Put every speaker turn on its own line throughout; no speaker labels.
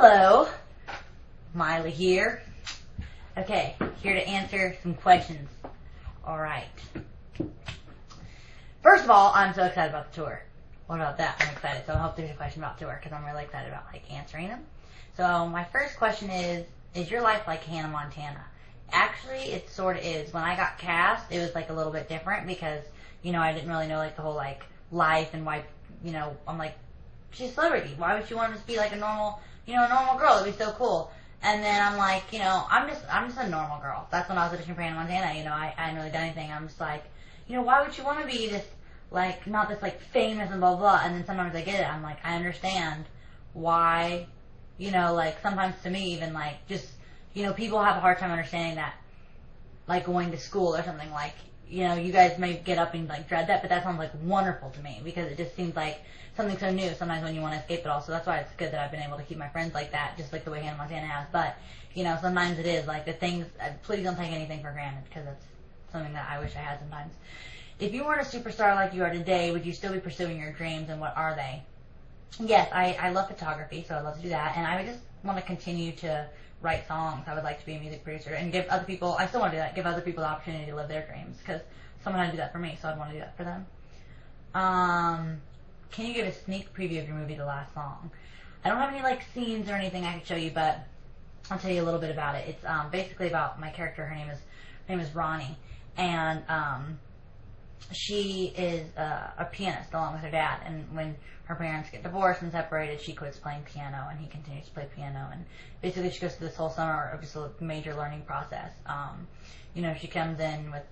Hello, Miley here. Okay, here to answer some questions. Alright. First of all, I'm so excited about the tour. What about that? I'm excited. So I hope there's a question about the tour because I'm really excited about answering them. So my first question is your life like Hannah Montana? Actually, it sort of is. When I got cast, it was a little bit different because, I didn't really know the whole life and why, I'm like, she's a celebrity. Why would she want to be a normal, a normal girl? It'd be so cool. And then I'm like, I'm just a normal girl. That's when I was auditioning for Hannah Montana. I hadn't really done anything. I'm just like, why would you want to be this, not this famous and blah, blah. And then sometimes I get it. I'm like, I understand why, sometimes to me even just, people have a hard time understanding that, going to school or something you guys may get up and dread that, but that sounds wonderful to me because it just seems like something so new sometimes when you want to escape it all. So that's why it's good that I've been able to keep my friends like that, just the way Hannah Montana has. But, sometimes it is the things, please don't take anything for granted because that's something that I wish I had sometimes. If you weren't a superstar like you are today, would you still be pursuing your dreams, and what are they? Yes, I love photography, so I'd love to do that, and I would just want to continue to write songs. I would like to be a music producer and give other people, I still want to do that, give other people the opportunity to live their dreams because someone had to do that for me, so I'd want to do that for them. Can you give a sneak preview of your movie, The Last Song? I don't have any scenes or anything I could show you, but I'll tell you a little bit about it. It's basically about my character. Her name is Ronnie, and she is a pianist along with her dad. And when her parents get divorced and separated, she quits playing piano, and he continues to play piano. And basically, she goes through this whole summer of just a major learning process. She comes in with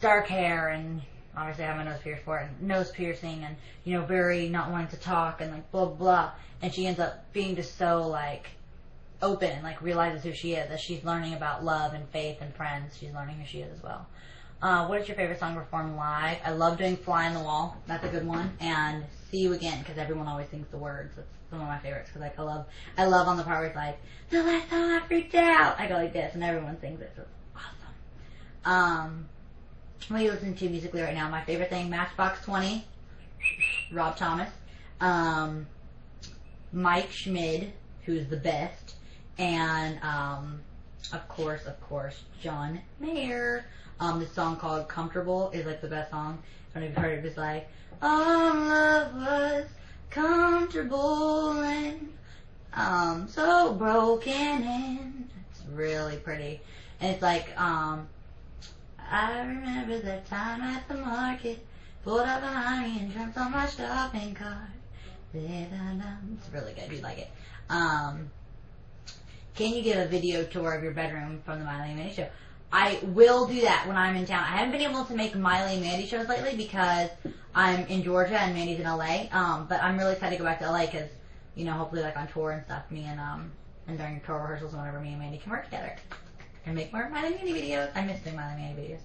dark hair and obviously I have my nose piercing and, very not wanting to talk and blah, blah. And she ends up being just so open and realizes who she is as she's learning about love and faith and friends. She's learning who she is as well. What is your favorite song performed live? I love doing Fly on the Wall. That's a good one. And See You Again because everyone always sings the words. That's one of my favorites because I love on the part where it's the last time I freaked out. I go like this and everyone sings it. So it's awesome. What are you listening to musically right now? My favorite thing, Matchbox 20, Rob Thomas, Mike Schmid, who's the best, and of course, John Mayer. This song called Comfortable is the best song. I don't know if you've heard it. It's all love was comfortable and so broken in. It's really pretty. And it's I remember that time at the market, pulled up behind me and jumped on my shopping cart. It's really good. You like it. Can you give a video tour of your bedroom from the Miley and Mandy show? I will do that when I'm in town. I haven't been able to make Miley and Mandy shows lately because I'm in Georgia and Mandy's in LA. But I'm really excited to go back to LA because, hopefully on tour and stuff, me and during tour rehearsals and whenever me and Mandy can work together. And make more Miley and Mandy videos. I miss doing Miley and Mandy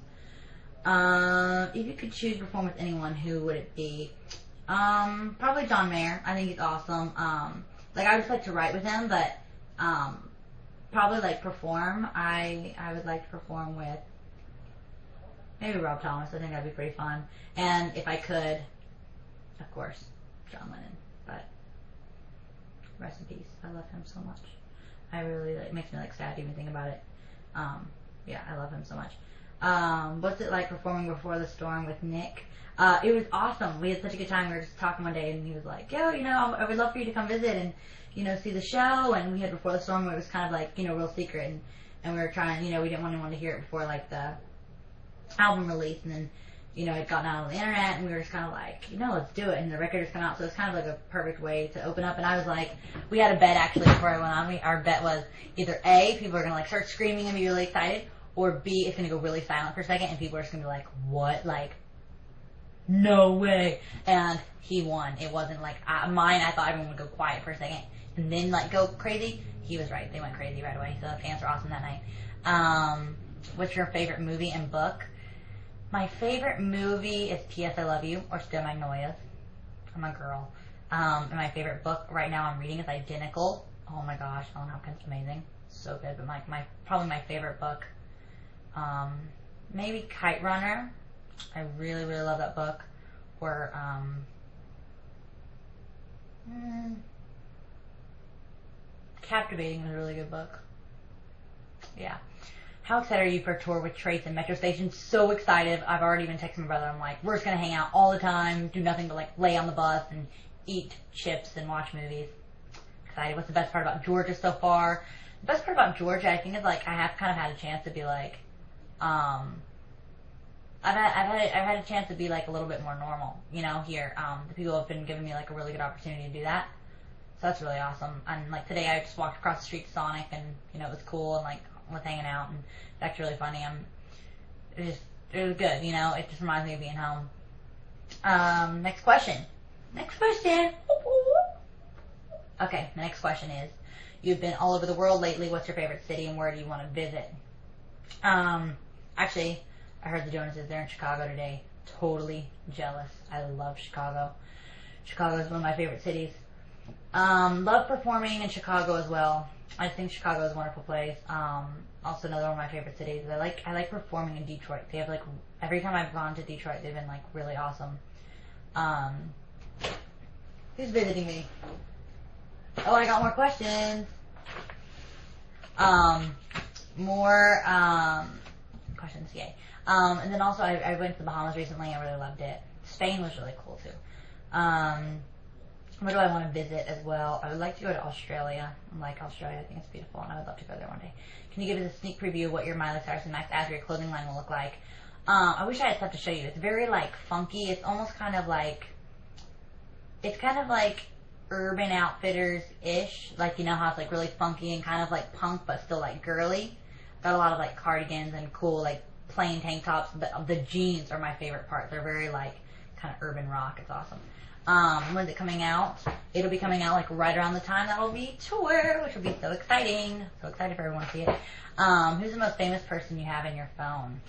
videos. If you could choose to perform with anyone, who would it be? Probably John Mayer. I think he's awesome. I would just like to write with him, but probably perform. I would like to perform with maybe Rob Thomas. I think that'd be pretty fun. And if I could, of course, John Lennon. But rest in peace. I love him so much. I really, it makes me sad to even think about it. Yeah, I love him so much. What's it like performing Before the Storm with Nick? It was awesome. We had such a good time. We were just talking one day, and he was like, yo, I would love for you to come visit and, see the show. And we had Before the Storm where it was kind of real secret. And we were trying, we didn't want anyone to hear it before, the album release. And then, it had gotten out on the internet, and we were just kind of let's do it. And the record has come out, so it's kind of a perfect way to open up. And I was we had a bet actually before I went on. Our bet was either A, people are going to start screaming and be really excited, or B, it's going to go really silent for a second, and people are just going to be what? No way. And he won. It wasn't mine. I thought everyone would go quiet for a second and then go crazy. He was right. They went crazy right away. So the fans were awesome that night. What's your favorite movie and book? My favorite movie is P.S. I Love You or Steel Magnolias. I'm a girl. And my favorite book right now I'm reading is Identical. Oh my gosh, Ellen Hopkins, amazing. So good. But probably my favorite book, maybe Kite Runner. I really, really love that book. Or Captivating is a really good book. Yeah. How excited are you for a tour with Trace and Metro Station? So excited. I've already been texting my brother. I'm like, we're just going to hang out all the time, do nothing but like lay on the bus and eat chips and watch movies. Excited. What's the best part about Georgia so far? The best part about Georgia, I think, is like I have kind of had a chance to be like, I've had a chance to be like a little bit more normal, you know, here. The people have been giving me like a really good opportunity to do that. So that's really awesome. And like today I just walked across the street to Sonic and, you know, it was cool and like was hanging out and it's actually really funny. It was good, you know, it just reminds me of being home. Next question. Okay, the next question is, you've been all over the world lately. What's your favorite city and where do you want to visit? Actually, I heard the Jonases, they're in Chicago today. Totally jealous. I love Chicago. Chicago is one of my favorite cities. Love performing in Chicago as well. I think Chicago is a wonderful place. Also another one of my favorite cities. I like performing in Detroit. They have like, every time I've gone to Detroit, they've been like really awesome. Who's visiting me? Oh, I got more questions. More questions, yay. And then also I went to the Bahamas recently. I really loved it. Spain was really cool too. Where do I want to visit as well? I would like to go to Australia. I like Australia. I think it's beautiful, and I would love to go there one day. Can you give us a sneak preview of what your Miley Cyrus and Max Azria clothing line will look like? I wish I had stuff to show you. It's very like funky. It's almost kind of like, it's kind of like Urban Outfitters-ish. Like, you know how it's like really funky and kind of like punk, but still like girly. Got a lot of like cardigans and cool like plain tank tops. The jeans are my favorite part. They're very like kind of urban rock. It's awesome. When's it coming out? It'll be coming out like right around the time that will be tour, which will be so exciting. So excited for everyone to see it. Who's the most famous person you have in your phone?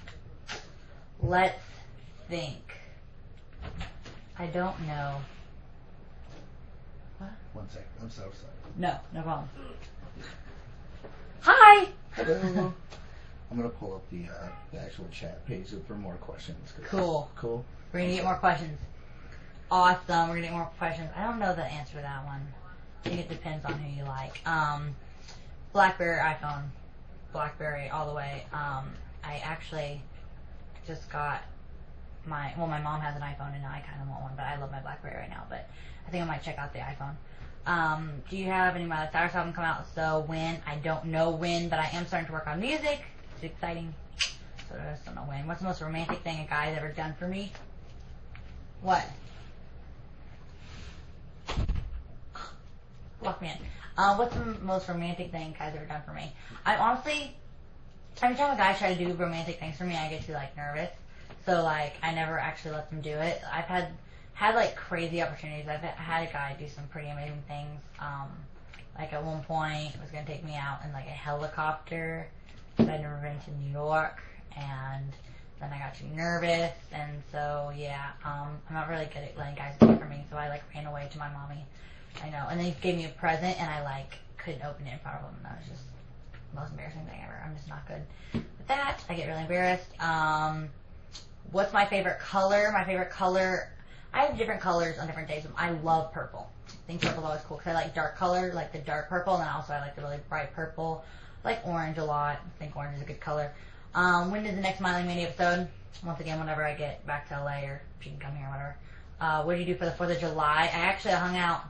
Let's think. I don't know. What?
1 second. I'm so sorry.
No problem. Hi!
Hello. I'm going to pull up the actual chat page for more questions.
Cool. We're going to get more questions. Awesome. We're going to get more questions. I don't know the answer to that one. I think it depends on who you like. BlackBerry, iPhone. BlackBerry all the way. I actually just got my mom has an iPhone and I kind of want one, but I love my BlackBerry right now, but I think I might check out the iPhone. Do you have any Miley Cyrus album come out? So when? I don't know when, but I am starting to work on music. It's exciting. So I just don't know when. What's the most romantic thing a guy's ever done for me? What? Lock me in. What's the most romantic thing a guy's ever done for me? I honestly, every time a guy tries to do romantic things for me, I get too like nervous. So like, I never actually let them do it. I've had like crazy opportunities. I've had a guy do some pretty amazing things. Like at one point, it was gonna take me out in like a helicopter. I'd never been to New York, and then I got too nervous, and so yeah, I'm not really good at letting guys do it for me. So I like ran away to my mommy. I know, and then he gave me a present, and I like couldn't open it in front of him. And that was just the most embarrassing thing ever. I'm just not good with that. I get really embarrassed. What's my favorite color? My favorite color, I have different colors on different days. I love purple. I think purple's always cool because I like dark color, like the dark purple, and then also I like the really bright purple. I like orange a lot. I think orange is a good color. When is the next Miley Mania episode? Once again, whenever I get back to LA, or she can come here or whatever. What did you do for the 4th of July? I actually hung out.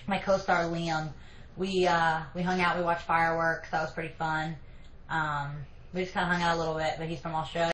My co-star Liam, we hung out. We watched fireworks. That was pretty fun. We just kind of hung out a little bit, but he's from Australia.